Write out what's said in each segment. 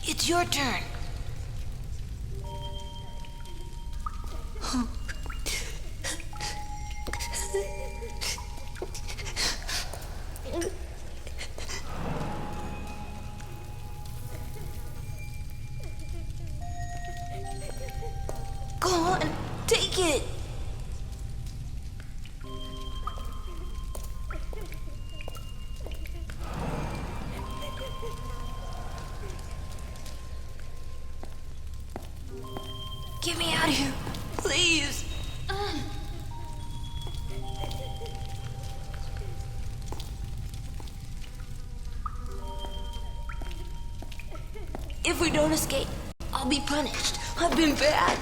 It's your turn. Go on, take it. Get me out of here, please. If we don't escape, I'll be punished. I've been bad.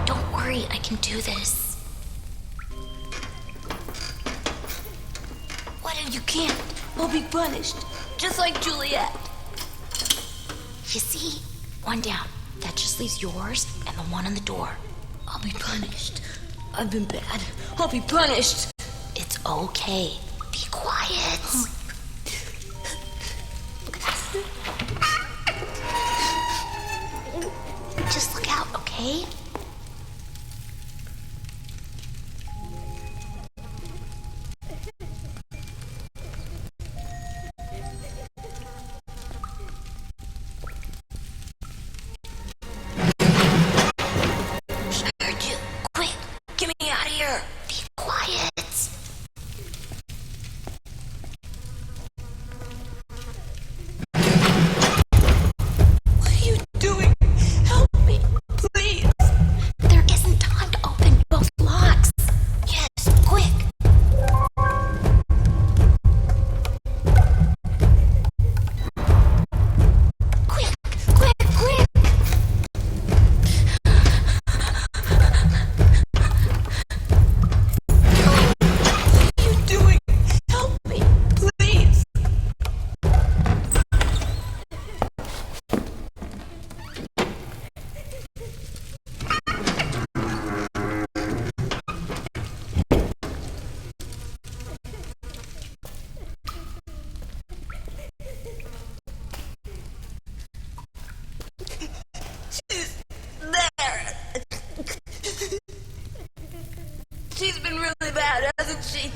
Don't worry, I can do this. What if you can't? I'll be punished, just like Juliet. You see? One down. That just leaves yours and the one on the door. I'll be punished. I've been bad. I'll be punished. It's okay. Be quiet. Just look out, okay? She's been really bad, hasn't she?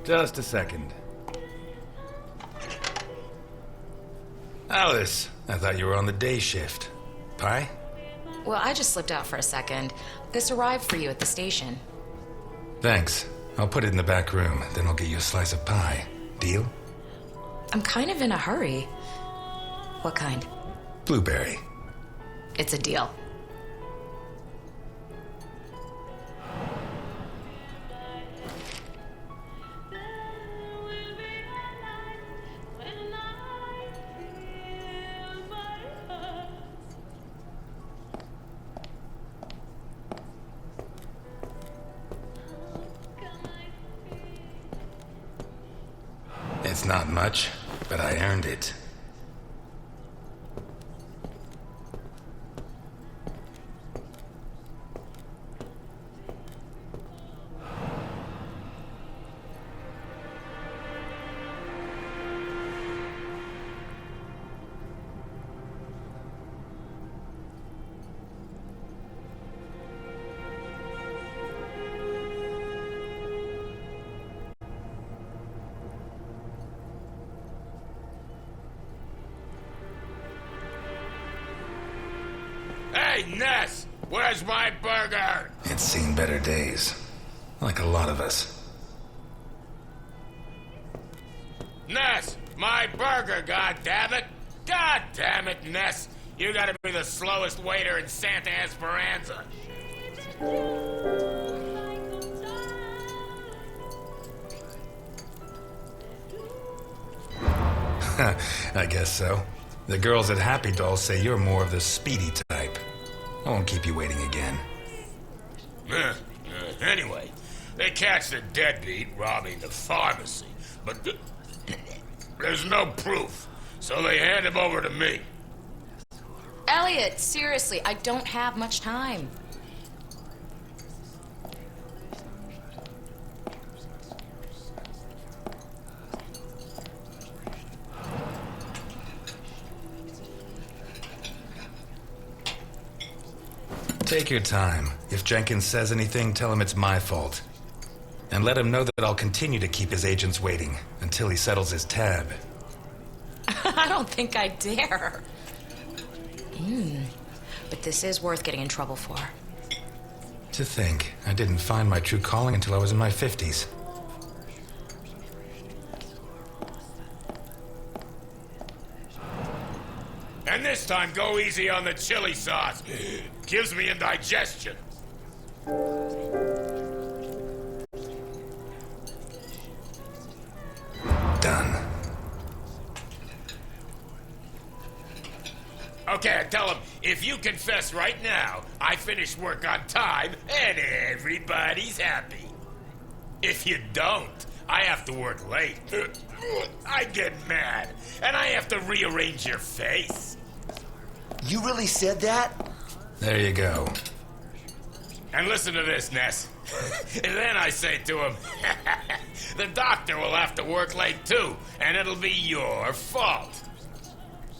Just a second. Alice, I thought you were on the day shift. Pie? Well, I just slipped out for a second. This arrived for you at the station. Thanks. I'll put it in the back room, then I'll get you a slice of pie. Deal? I'm kind of in a hurry. What kind? Blueberry. It's a deal. It's not much, but I earned it. Hey, Ness! Where's my burger? It's seen better days. Like a lot of us. Ness! My burger, goddammit! God damn it, Ness! You gotta be the slowest waiter in Santa Esperanza. I guess so. The girls at Happy Dolls say you're more of the speedy type. I won't keep you waiting again. Anyway, they catch the deadbeat robbing the pharmacy, but there's no proof, so they hand him over to me. Elliot, seriously, I don't have much time. Take your time. If Jenkins says anything, tell him it's my fault. And let him know that I'll continue to keep his agents waiting until he settles his tab. I don't think I dare. But this is worth getting in trouble for. To think, I didn't find my true calling until I was in my 50s. And this time, go easy on the chili sauce. Gives me indigestion. Done. Okay, tell him, if you confess right now, I finish work on time and everybody's happy. If you don't, I have to work late. I get mad, and I have to rearrange your face. You really said that? There you go. And listen to this, Ness. And then I say to him, the doctor will have to work late too, and it'll be your fault.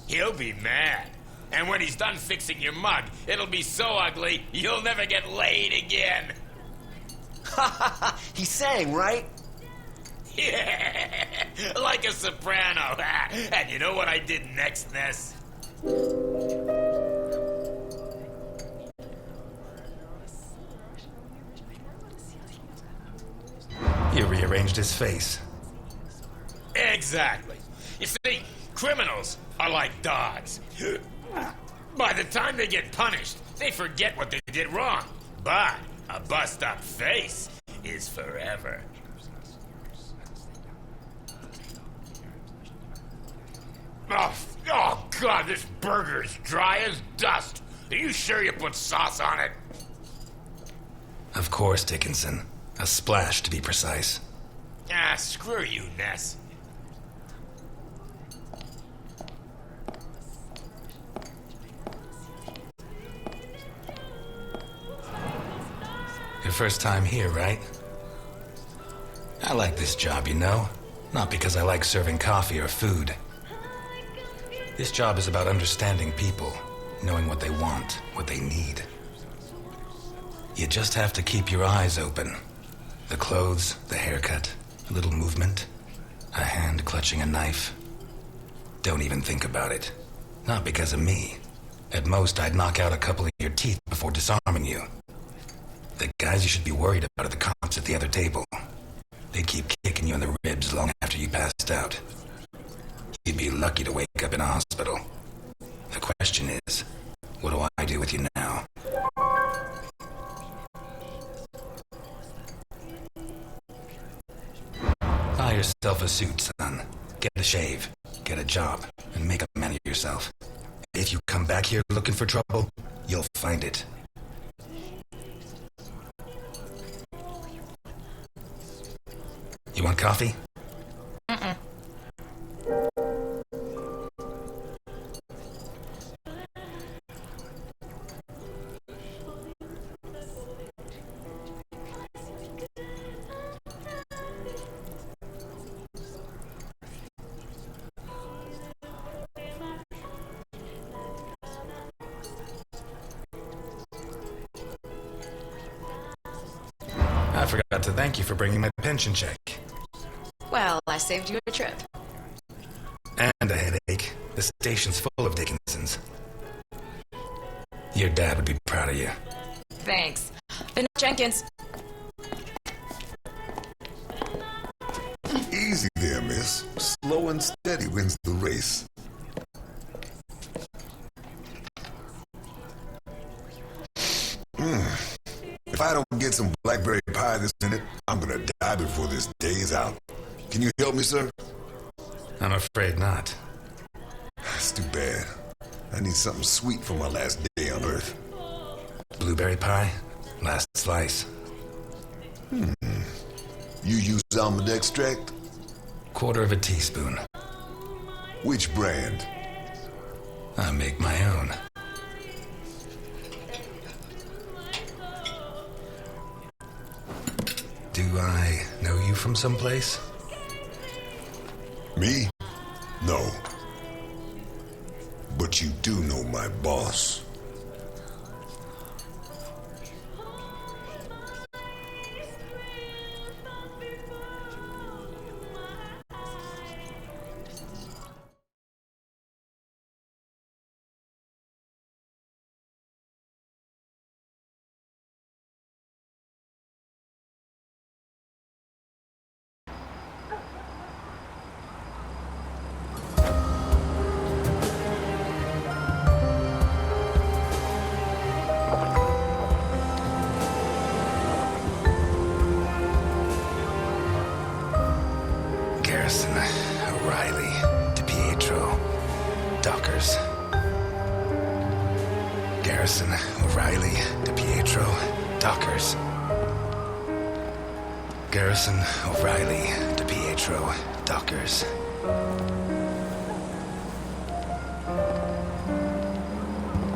He'll be mad. And when he's done fixing your mug, it'll be so ugly, you'll never get laid again. He sang, right? Yeah, like a soprano. And you know what I did next, Ness? You rearranged his face. Exactly. You see, criminals are like dogs. By the time they get punished, they forget what they did wrong. But a bust-up face is forever. Oh, God, this burger is dry as dust. Are you sure you put sauce on it? Of course, Dickinson. A splash, to be precise. Ah, screw you, Ness. Your first time here, right? I like this job, you know. Not because I like serving coffee or food. This job is about understanding people, knowing what they want, what they need. You just have to keep your eyes open. The clothes, the haircut, A little movement, a hand clutching a knife. Don't even think about it. Not because of me. At most, I'd knock out a couple of your teeth before disarming you. The guys you should be worried about are the cops at the other table. They'd keep kicking you in the ribs long after you passed out. You'd be lucky to wake up in a hospital. The question is, what do I do with you now? Buy yourself a suit, son. Get a shave, get a job, and make a man of yourself. If you come back here looking for trouble, you'll find it. You want coffee? I forgot to thank you for bringing my pension check. Well, I saved you a trip. And a headache. The station's full of Dickinsons. Your dad would be proud of you. Thanks. Vanessa Jenkins. Easy there, miss. Slow and steady wins the race. If I don't get some blackberry pie this minute, I'm gonna die before this day is out. Can you help me, sir? I'm afraid not. That's too bad. I need something sweet for my last day on Earth. Blueberry pie? Last slice. You use almond extract? Quarter of a teaspoon. Which brand? I make my own. Do I know you from someplace? Me? No. But you do know my boss. Garrison, O'Reilly, DiPietro, Dockers. Garrison, O'Reilly, DiPietro, Dockers. Garrison, O'Reilly, DiPietro, Dockers.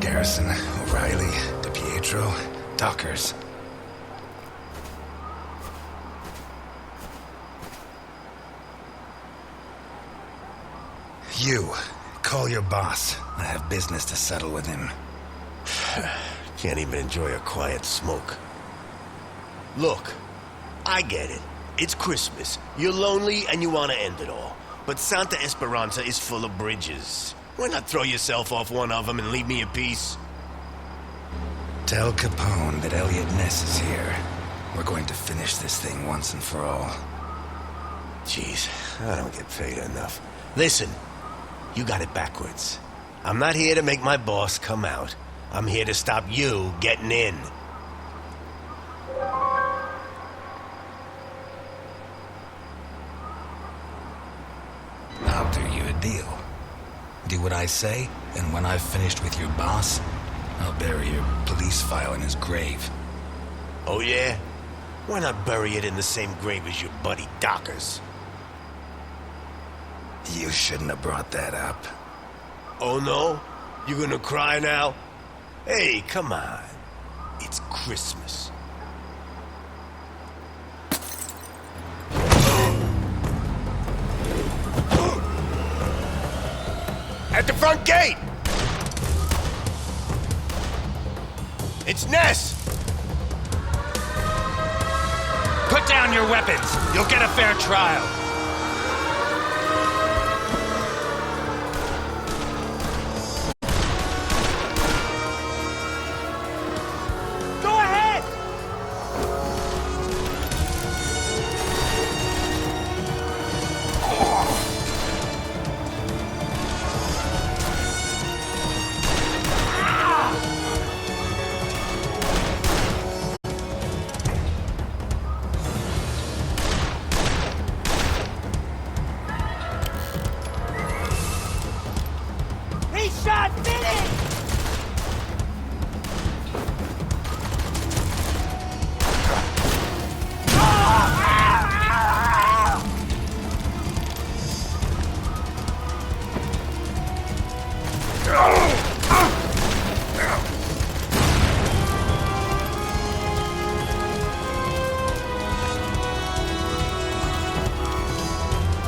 Garrison, O'Reilly, DiPietro, Dockers. You, call your boss. I have business to settle with him. Can't even enjoy a quiet smoke. Look, I get it. It's Christmas. You're lonely and you want to end it all. But Santa Esperanza is full of bridges. Why not throw yourself off one of them and leave me in peace? Tell Capone that Elliot Ness is here. We're going to finish this thing once and for all. Jeez, I don't get paid enough. Listen, you got it backwards. I'm not here to make my boss come out. I'm here to stop you getting in. I'll do you a deal. Do what I say, and when I've finished with your boss, I'll bury your police file in his grave. Oh yeah? Why not bury it in the same grave as your buddy Dockers? You shouldn't have brought that up. Oh no? You gonna cry now? Hey, come on. It's Christmas. At the front gate! It's Ness! Put down your weapons. You'll get a fair trial. Go ahead! He shot Vinny!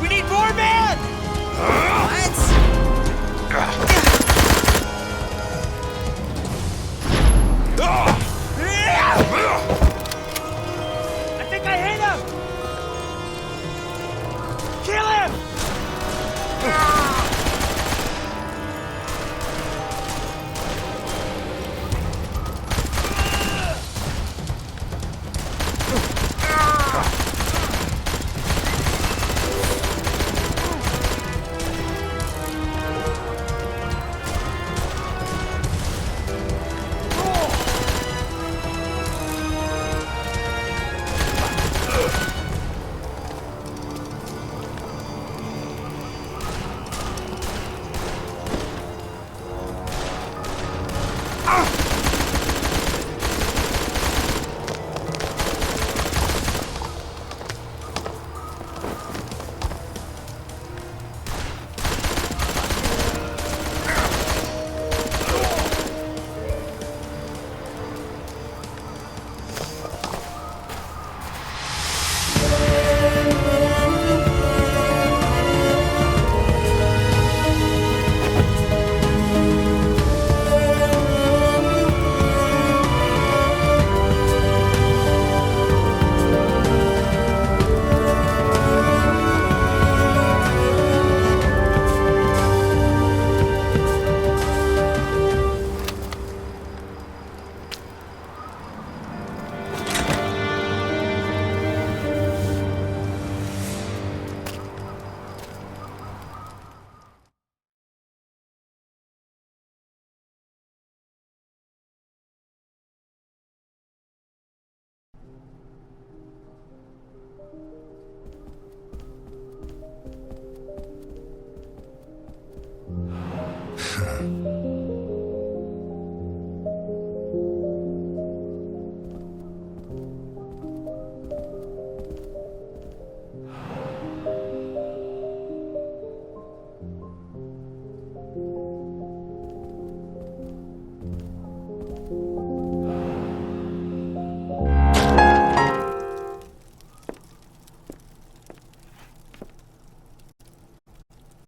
We need more men! I think I hit him! Kill him!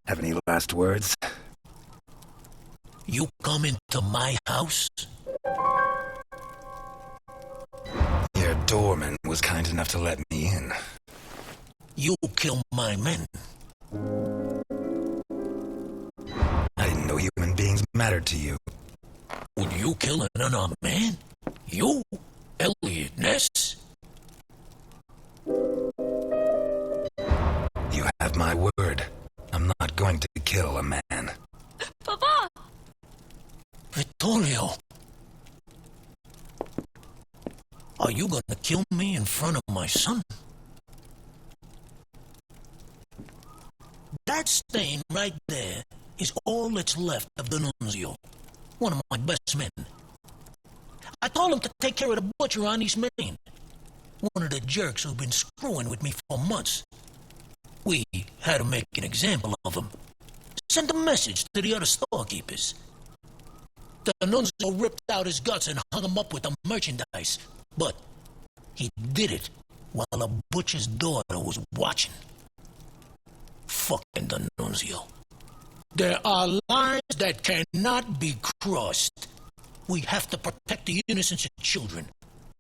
Have any last words? You come into my house? Your doorman was kind enough to let me in. You kill my men. I didn't know human beings mattered to you. Would you kill an unarmed man? You? Elliot Ness? You have my word. I'm not going to kill a man. Papa! Vittorio. Are you gonna kill me in front of my son? That stain right there is all that's left of the Nunzio, one of my best men. I told him to take care of the butcher on East Main, one of the jerks who've been screwing with me for months. We had to make an example of him. Send a message to the other storekeepers. The Nunzio ripped out his guts and hung him up with the merchandise. But he did it while a butcher's daughter was watching. Fucking the Nunzio. There are lines that cannot be crossed. We have to protect the innocence of children.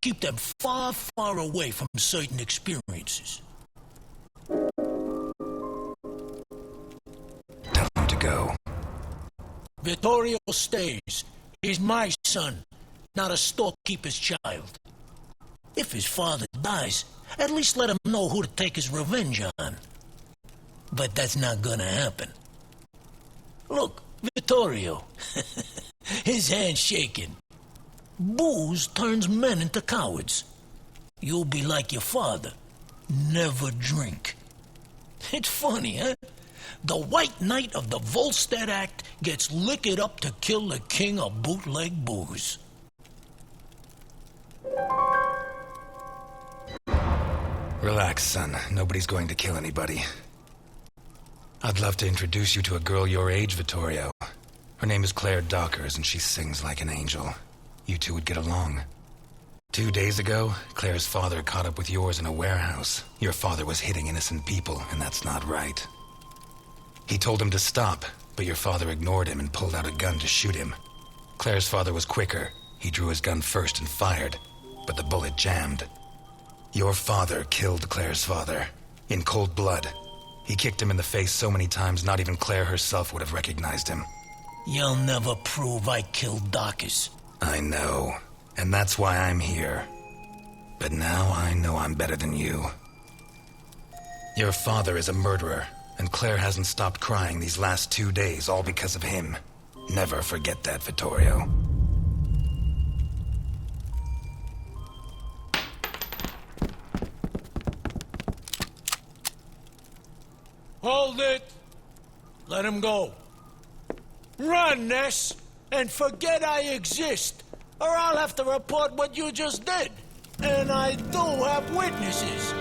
keep them far, far away from certain experiences. Tell him to go. Vittorio stays. He's my son, not a storekeeper's child. If his father dies, at least let him know who to take his revenge on. But that's not gonna happen. Look, Vittorio. His hand's shaking. Booze turns men into cowards. You'll be like your father. Never drink. It's funny, huh? The White Knight of the Volstead Act gets liquored up to kill the king of bootleg booze. Relax, son. Nobody's going to kill anybody. I'd love to introduce you to a girl your age, Vittorio. Her name is Claire Dockers, and she sings like an angel. You two would get along. 2 days ago, Claire's father caught up with yours in a warehouse. Your father was hitting innocent people, and that's not right. He told him to stop, but your father ignored him and pulled out a gun to shoot him. Claire's father was quicker. He drew his gun first and fired, but the bullet jammed. Your father killed Claire's father, in cold blood. He kicked him in the face so many times not even Claire herself would have recognized him. You'll never prove I killed Dockers. I know, and that's why I'm here. But now I know I'm better than you. Your father is a murderer, and Claire hasn't stopped crying these last 2 days, all because of him. Never forget that, Vittorio. Hold it! Let him go. Run, Ness, and forget I exist, or I'll have to report what you just did. And I do have witnesses.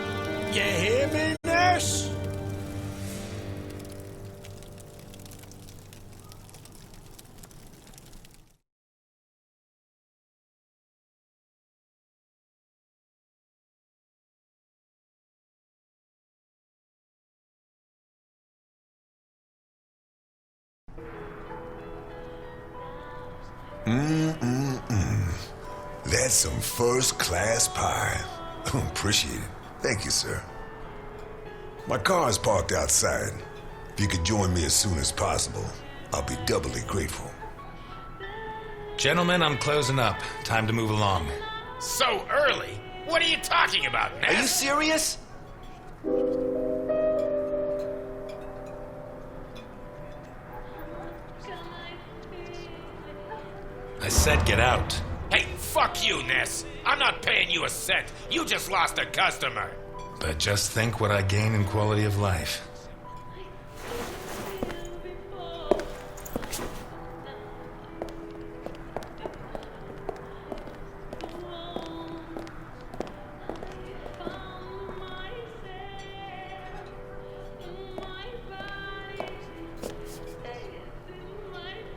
You hear me, Ness? That's some first-class pie. Appreciate it. Thank you, sir. My car's parked outside. If you could join me as soon as possible, I'll be doubly grateful. Gentlemen, I'm closing up. Time to move along. So early? What are you talking about, Ness? Are you serious? I said get out. Hey, fuck you, Ness. I'm not paying you a cent. You just lost a customer. But just think what I gain in quality of life.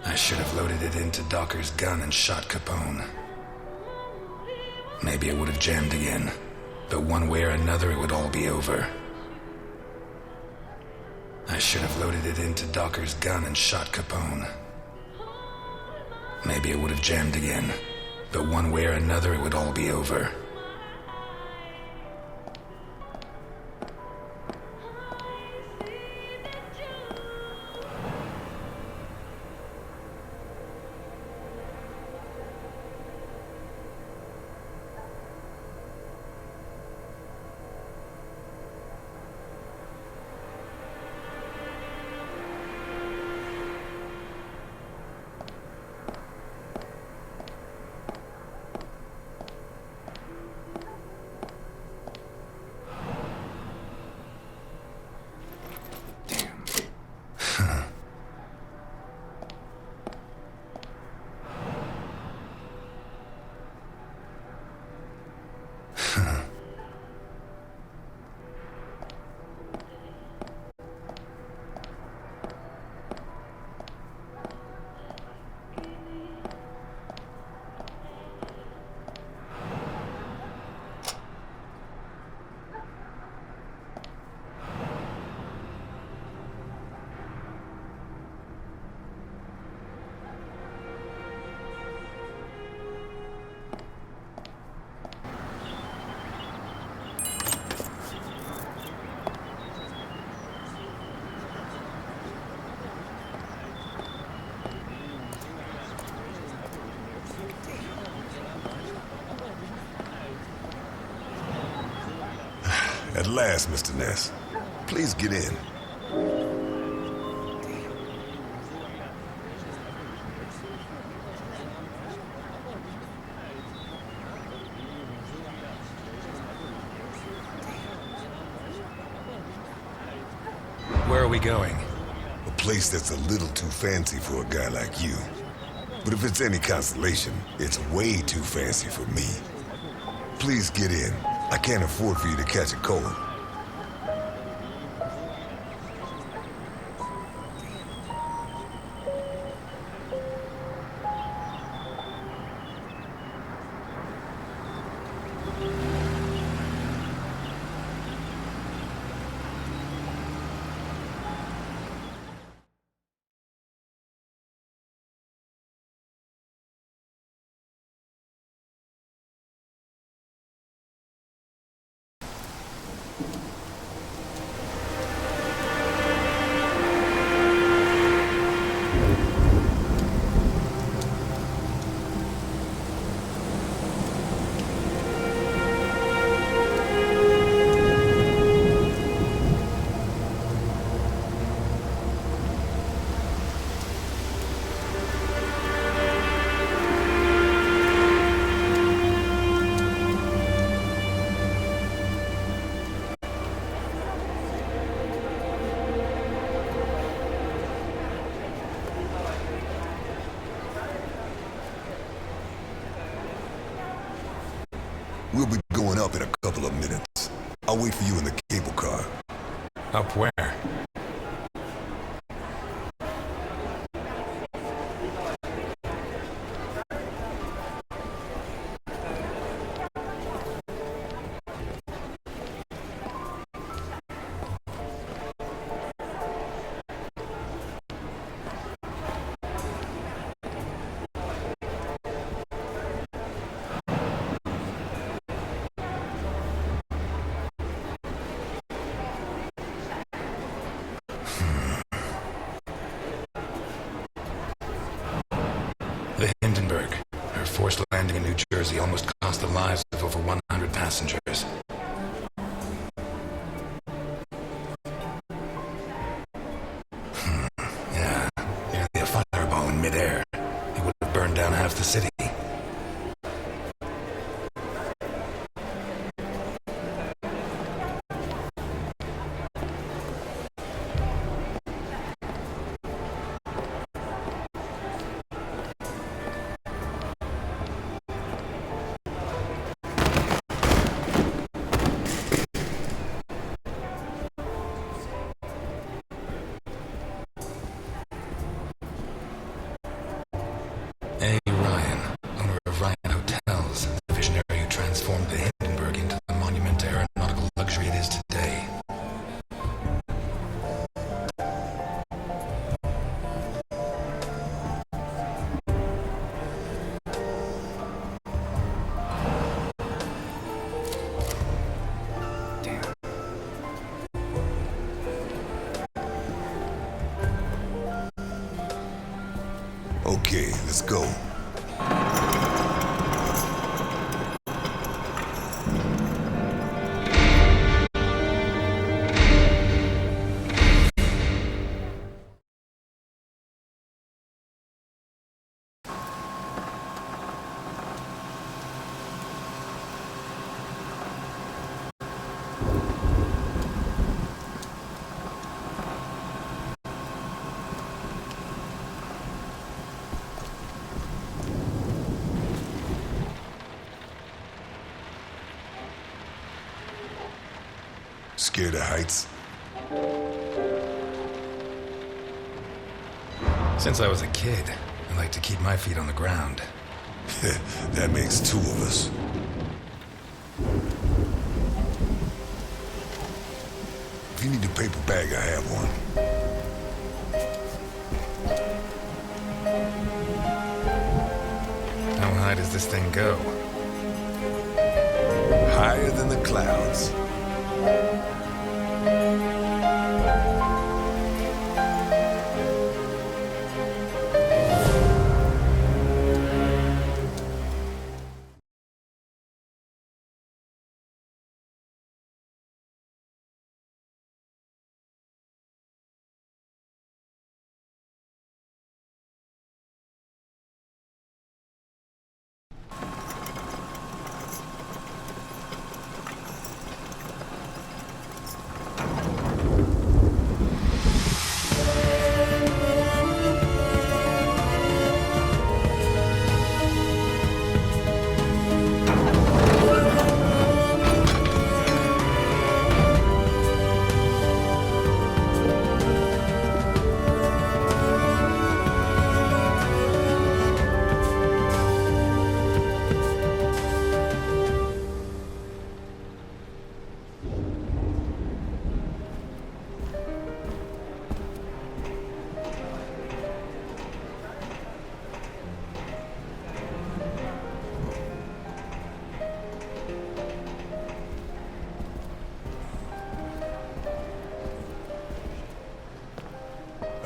I should have loaded it into Docker's gun and shot Capone. Maybe it would have jammed again, but one way or another it would all be over. I should have loaded it into Docker's gun and shot Capone. Maybe it would have jammed again, but one way or another it would all be over. At last, Mr. Ness. Please get in. Where are we going? A place that's a little too fancy for a guy like you. But if it's any consolation, it's way too fancy for me. Please get in. I can't afford for you to catch a cold. We'll be going up in a couple of minutes. I'll wait for you in the cable car. Up where? The Hindenburg. Her forced landing in New Jersey almost cost the lives of over 100 passengers. Yeah, nearly a fireball in midair. It would have burned down half the city. A. Ryan, owner of Ryan Hotels, the visionary who transformed the Hindenburg into the monument to aeronautical luxury it is today. Damn. Okay, let's go. Scared of heights? Since I was a kid, I like to keep my feet on the ground. That makes two of us. If you need a paper bag, I have one. How high does this thing go? Higher than the clouds.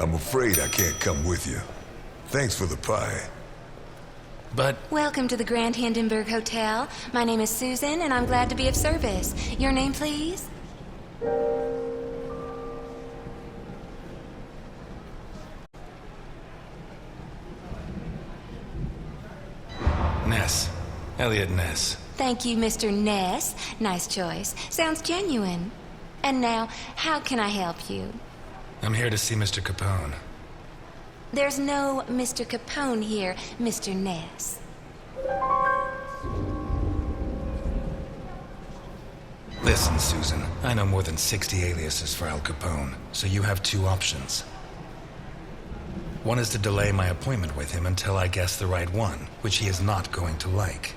I'm afraid I can't come with you. Thanks for the pie. But Welcome to the Grand Hindenburg Hotel. My name is Susan, and I'm glad to be of service. Your name, please? Ness. Elliot Ness. Thank you, Mr. Ness. Nice choice. Sounds genuine. And now, how can I help you? I'm here to see Mr. Capone. There's no Mr. Capone here, Mr. Ness. Listen, Susan. I know more than 60 aliases for Al Capone, so you have two options. One is to delay my appointment with him until I guess the right one, which he is not going to like.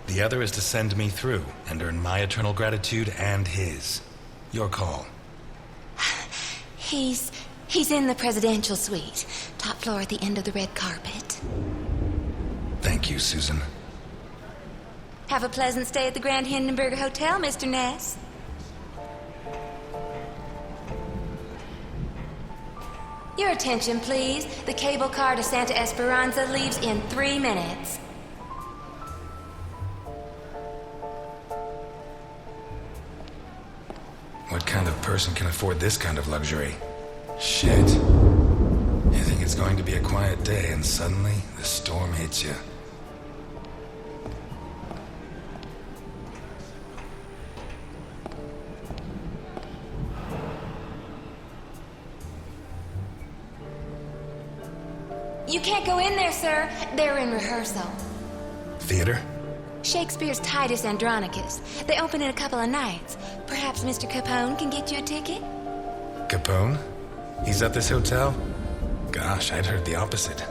The other is to send me through and earn my eternal gratitude and his. Your call. He's in the presidential suite. Top floor at the end of the red carpet. Thank you, Susan. Have a pleasant stay at the Grand Hindenburg Hotel, Mr. Ness. Your attention, please. The cable car to Santa Esperanza leaves in 3 minutes. What kind of person can afford this kind of luxury? Shit. You think it's going to be a quiet day, and suddenly the storm hits you. You can't go in there, sir. They're in rehearsal. Theater? Shakespeare's Titus Andronicus. They open in a couple of nights. Perhaps Mr. Capone can get you a ticket? Capone? He's at this hotel? Gosh, I'd heard the opposite.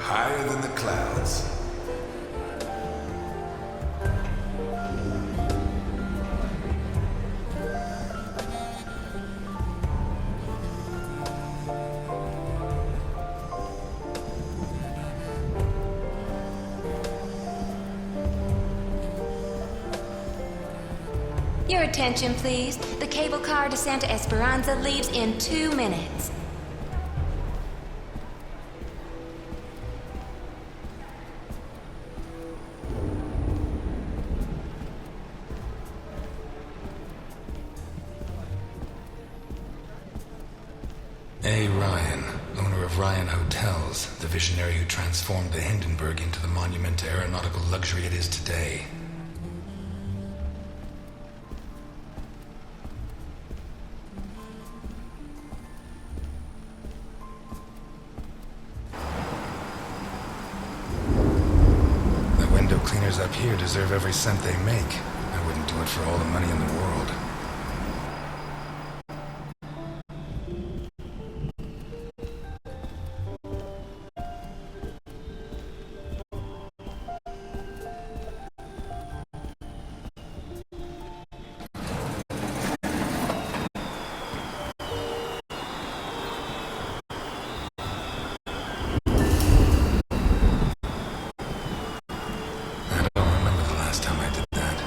Higher than the clouds. Your attention, please. The cable car to Santa Esperanza leaves in 2 minutes. A. Ryan, owner of Ryan Hotels, the visionary who transformed the Hindenburg into the monument to aeronautical luxury it is today. The window cleaners up here deserve every cent they make. I wouldn't do it for all the money in the world. I don't remember the last time I did that.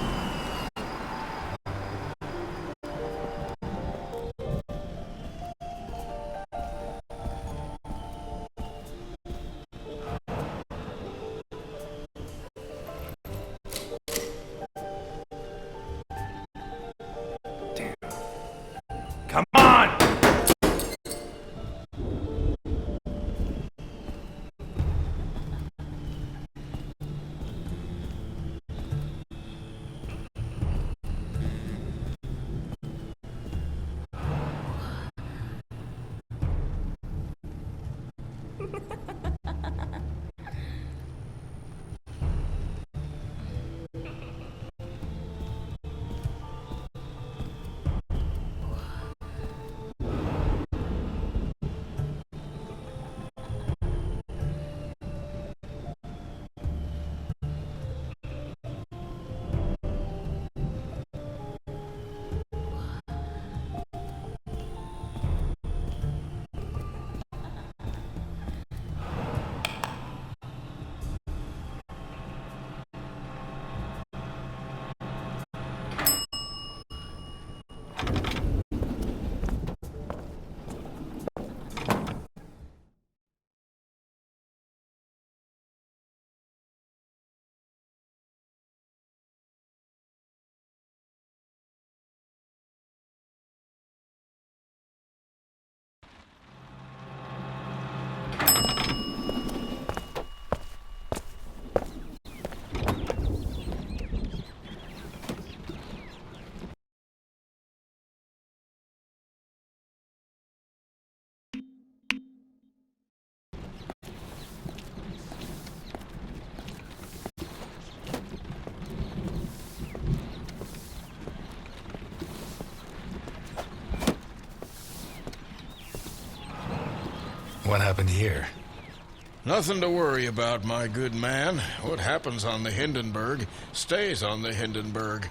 What happened here? Nothing to worry about, my good man. What happens on the Hindenburg stays on the Hindenburg.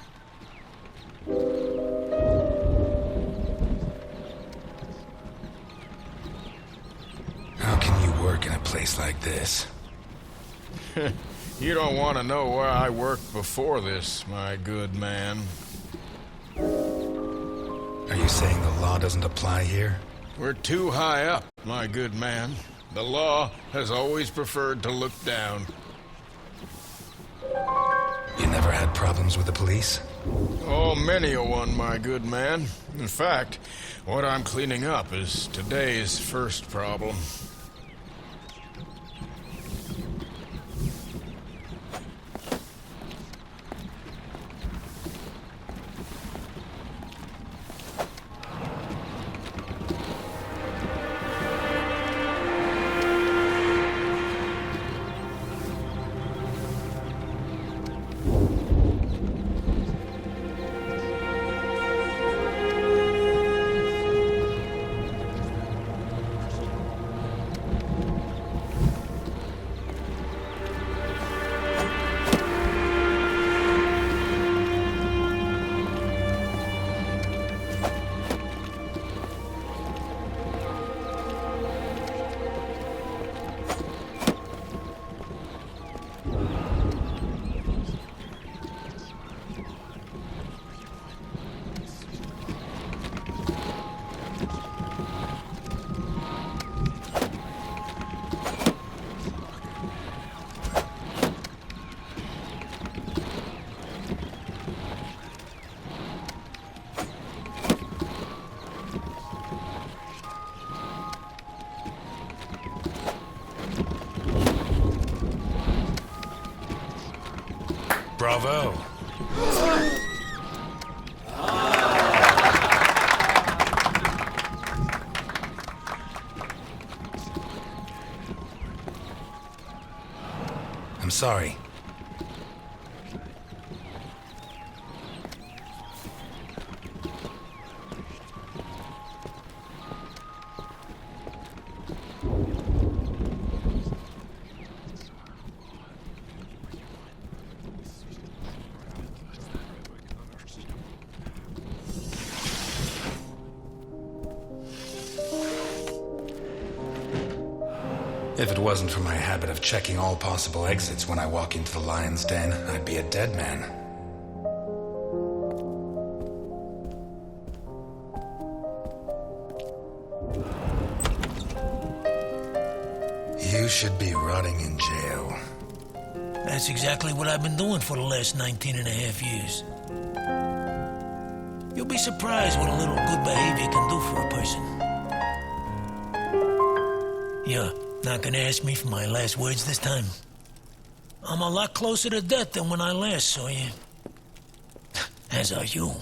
How can you work in a place like this? You don't want to know where I worked before this, my good man. Are you saying the law doesn't apply here? We're too high up, my good man. The law has always preferred to look down. You never had problems with the police? Oh, many a one, my good man. In fact, what I'm cleaning up is today's first problem. Bravo. I'm sorry. If it wasn't for my habit of checking all possible exits when I walk into the lion's den, I'd be a dead man. You should be rotting in jail. That's exactly what I've been doing for the last 19 and a half years. You'll be surprised what a little good behavior can do for a person. You're not gonna ask me for my last words this time? I'm a lot closer to death than when I last saw you. As are you.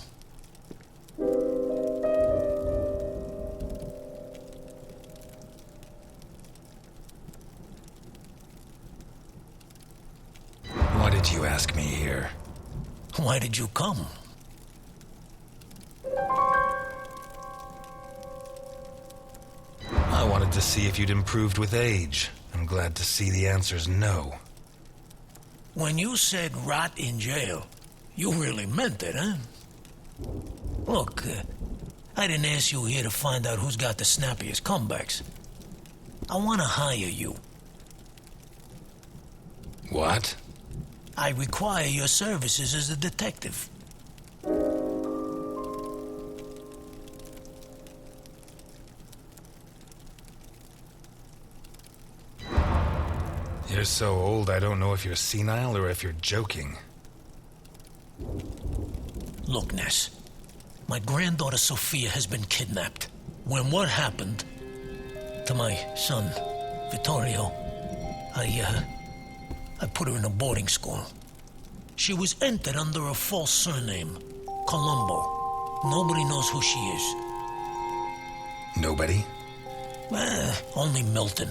did you ask me here? Why did you come? I wanted to see if you'd improved with age. I'm glad to see the answer's no. When you said rot in jail, you really meant it, huh? Look, I didn't ask you here to find out who's got the snappiest comebacks. I want to hire you. What? I require your services as a detective. You're so old, I don't know if you're senile or if you're joking. Look, Ness. My granddaughter Sophia has been kidnapped. When what happened to my son, Vittorio, I put her in a boarding school. She was entered under a false surname, Colombo. Nobody knows who she is. Nobody? Only Milton,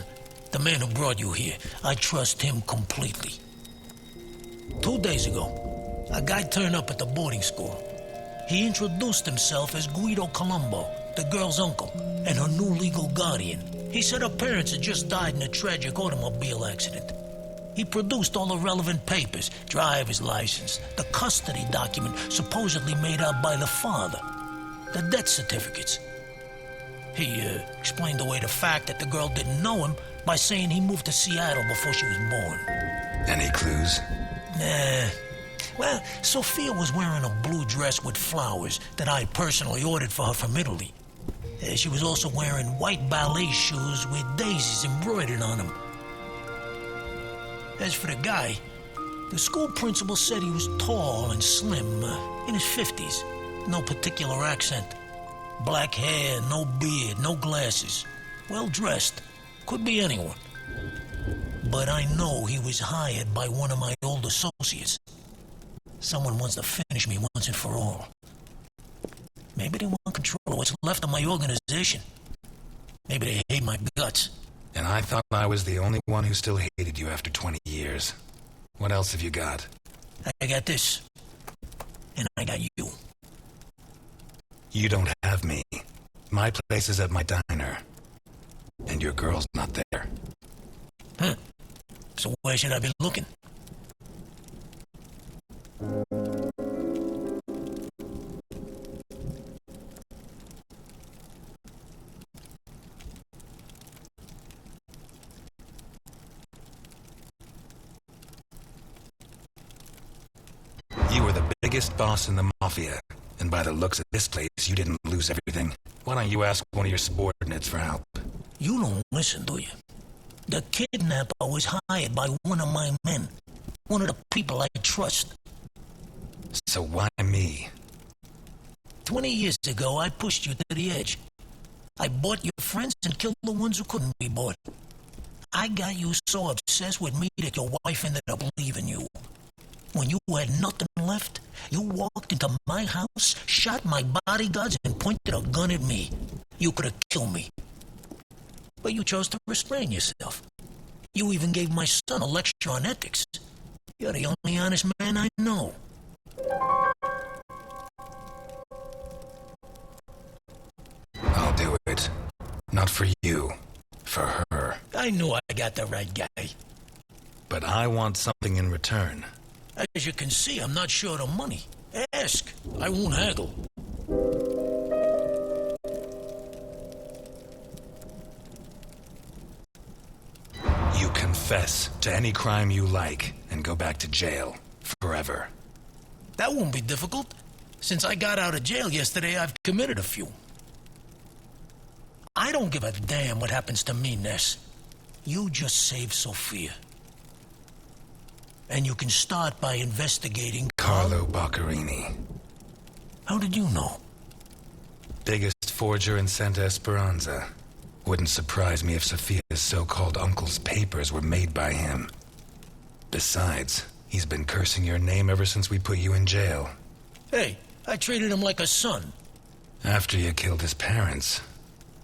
the man who brought you here. I trust him completely. 2 days ago, a guy turned up at the boarding school. He introduced himself as Guido Colombo, the girl's uncle, and her new legal guardian. He said her parents had just died in a tragic automobile accident. He produced all the relevant papers, driver's license, the custody document supposedly made out by the father, the death certificates. He explained away the fact that the girl didn't know him by saying he moved to Seattle before she was born. Any clues? Nah. Well, Sophia was wearing a blue dress with flowers that I personally ordered for her from Italy. She was also wearing white ballet shoes with daisies embroidered on them. As for the guy, the school principal said he was tall and slim, in his 50s. No particular accent. Black hair, no beard, no glasses. Well dressed. Could be anyone. But I know he was hired by one of my old associates. Someone wants to finish me once and for all. Maybe they want control of what's left of my organization. Maybe they hate my guts. And I thought I was the only one who still hated you after 20 years. What else have you got? I got this. And I got you. You don't have me. My place is at my diner. And your girl's not there. Huh. So where should I be looking? You were the biggest boss in the Mafia. And by the looks of this place, you didn't lose everything. Why don't you ask one of your subordinates for help? You don't listen, do you? The kidnapper was hired by one of my men. One of the people I trust. So why me? 20 years ago, I pushed you to the edge. I bought your friends and killed the ones who couldn't be bought. I got you so obsessed with me that your wife ended up leaving you. When you had nothing left, you walked into my house, shot my bodyguards, and pointed a gun at me. You could have killed me. But you chose to restrain yourself. You even gave my son a lecture on ethics. You're the only honest man I know. I'll do it. Not for you. For her. I knew I got the right guy. But I want something in return. As you can see, I'm not short of money. Ask. I won't haggle. You confess to any crime you like and go back to jail forever. That won't be difficult. Since I got out of jail yesterday, I've committed a few. I don't give a damn what happens to me, Ness. You just save Sophia. And you can start by investigating Carlo Boccarini. How did you know? Biggest forger in Santa Esperanza. Wouldn't surprise me if Sophia's so-called uncle's papers were made by him. Besides, he's been cursing your name ever since we put you in jail. Hey, I treated him like a son. After you killed his parents.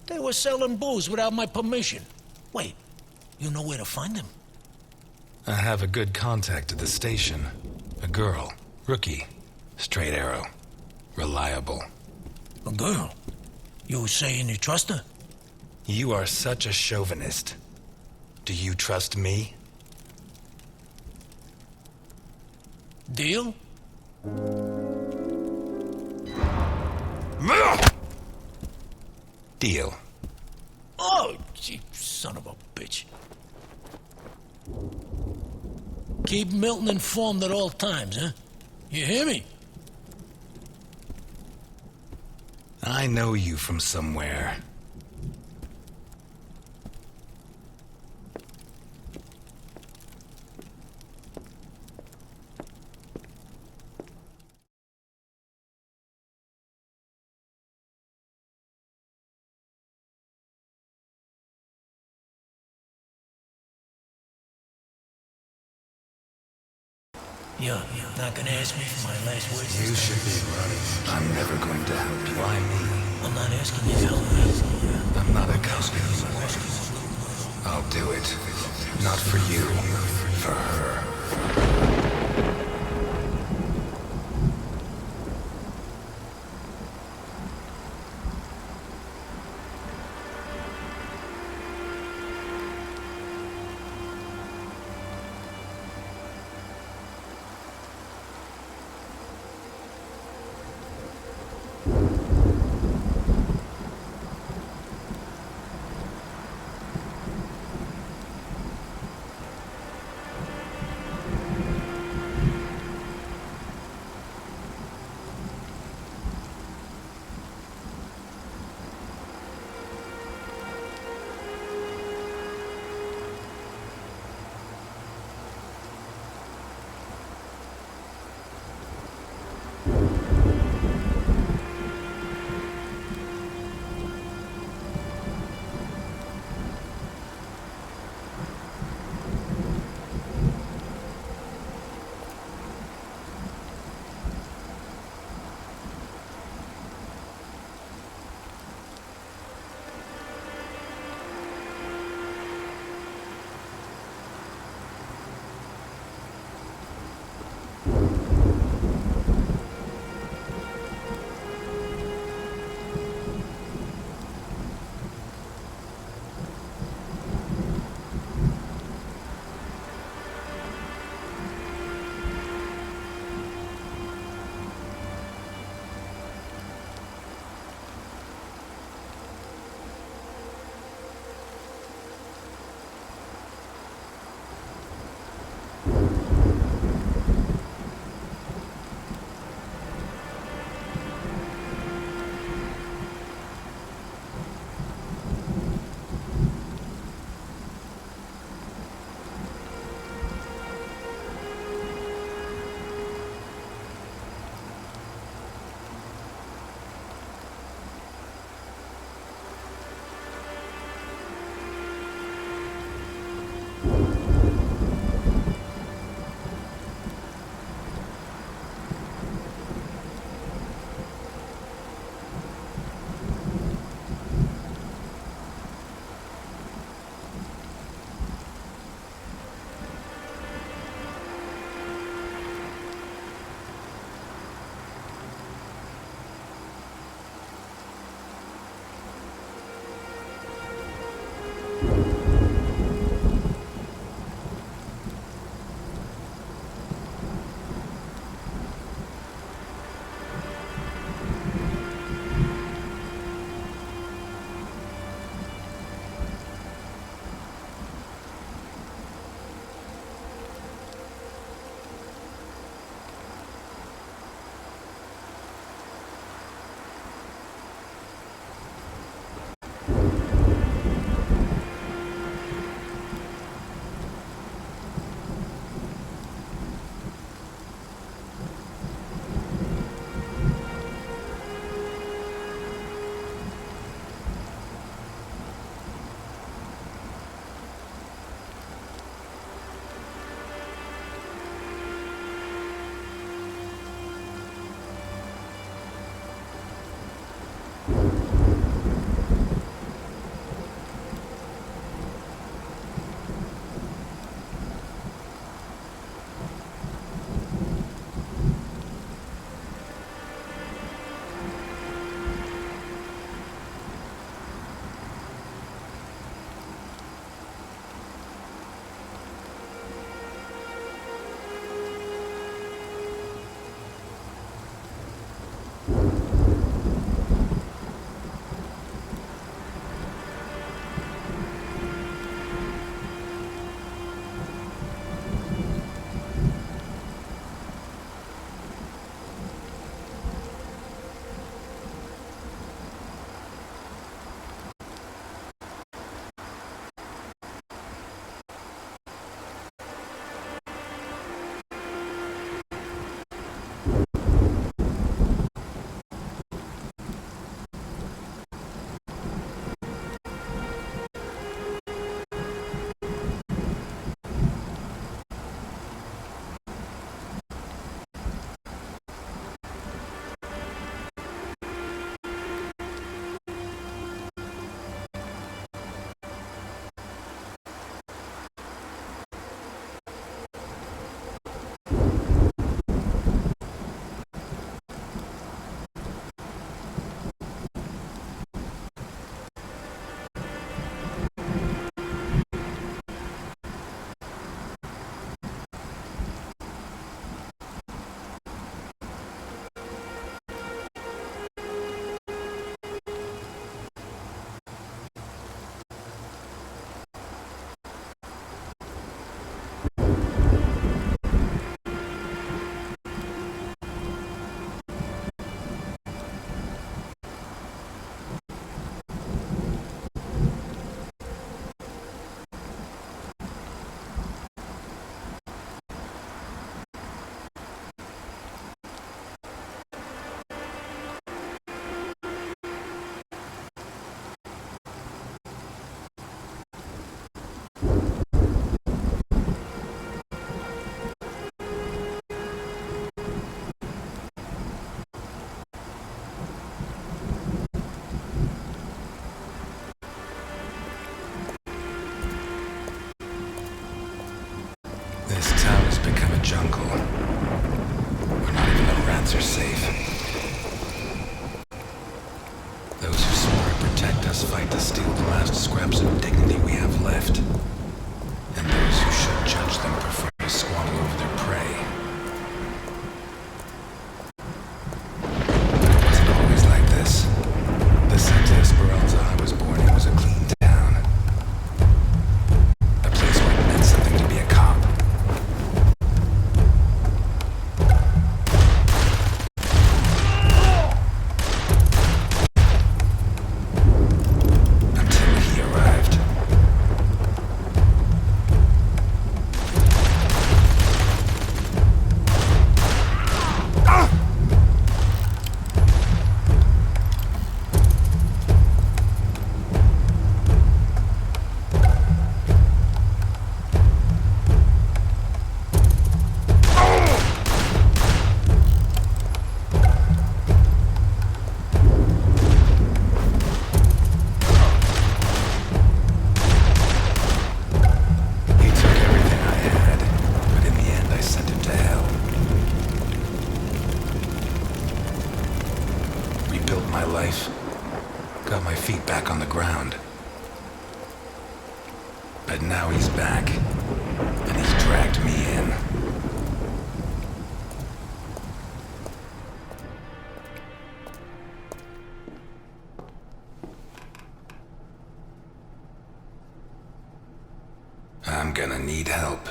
They were selling booze without my permission. Wait, you know where to find them? I have a good contact at the station. A girl. Rookie. Straight arrow. Reliable. A girl? You saying you trust her? You are such a chauvinist. Do you trust me? Deal? Deal. Oh, you son of a bitch. Keep Milton informed at all times, huh? You hear me? I know you from somewhere. You're not gonna ask me for my last words? You should be running. I'm never going to help you. Why me? I'm not asking you to help me. I'm not a cop. I'll do it. Not for you. For her. jungle, where not even the rats are safe. Those who swore to protect us fight to steal the last scraps of dignity we have left. And those who should judge them prefer to squabble over their prey. But it wasn't always like this. The Santa Esperanza I was born in was a clean town. A place where it meant something to be a cop. Until he arrived. He took everything I had, but in the end I sent him to hell. Rebuilt my life, got my feet back on the ground. But now he's back, and he's dragged me in. I'm gonna need help.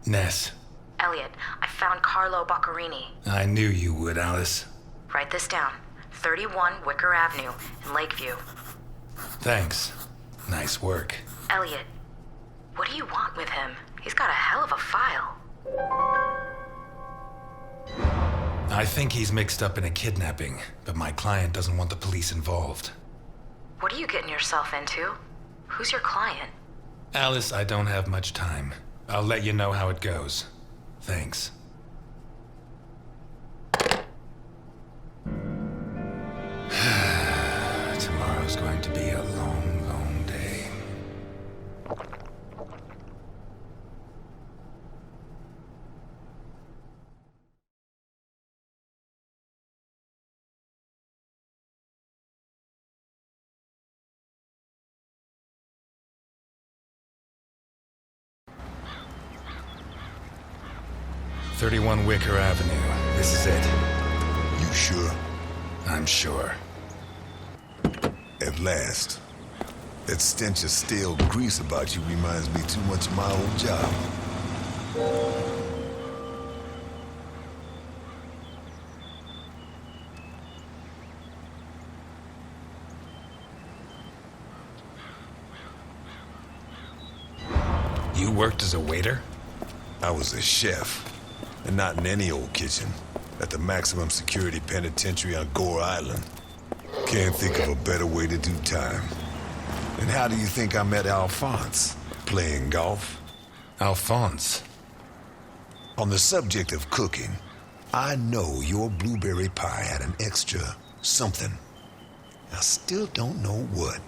Ness, Elliot, I found Carlo Boccarini. I knew you would, Alice. Write this down. 31 Wicker Avenue in Lakeview. Thanks. Nice work. Elliot, what do you want with him? He's got a hell of a file. I think he's mixed up in a kidnapping, but my client doesn't want the police involved. What are you getting yourself into? Who's your client? Alice, I don't have much time. I'll let you know how it goes. Thanks. Tomorrow's going to be a long, long day. "31 Wicker Avenue. This is it." You sure? I'm sure. At last. That stench of stale grease about you reminds me too much of my old job. You worked as a waiter? I was a chef, and not in any old kitchen, at the maximum security penitentiary on Gore Island. Can't think of a better way to do time. And how do you think I met Alphonse? Playing golf? Alphonse? On the subject of cooking, I know your blueberry pie had an extra something. I still don't know what.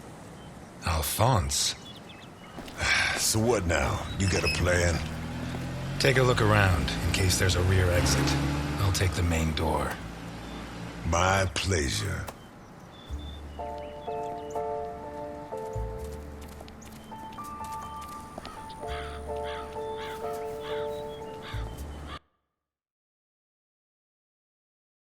Alphonse? So what now? You got a plan? Take a look around, in case there's a rear exit. I'll take the main door. My pleasure.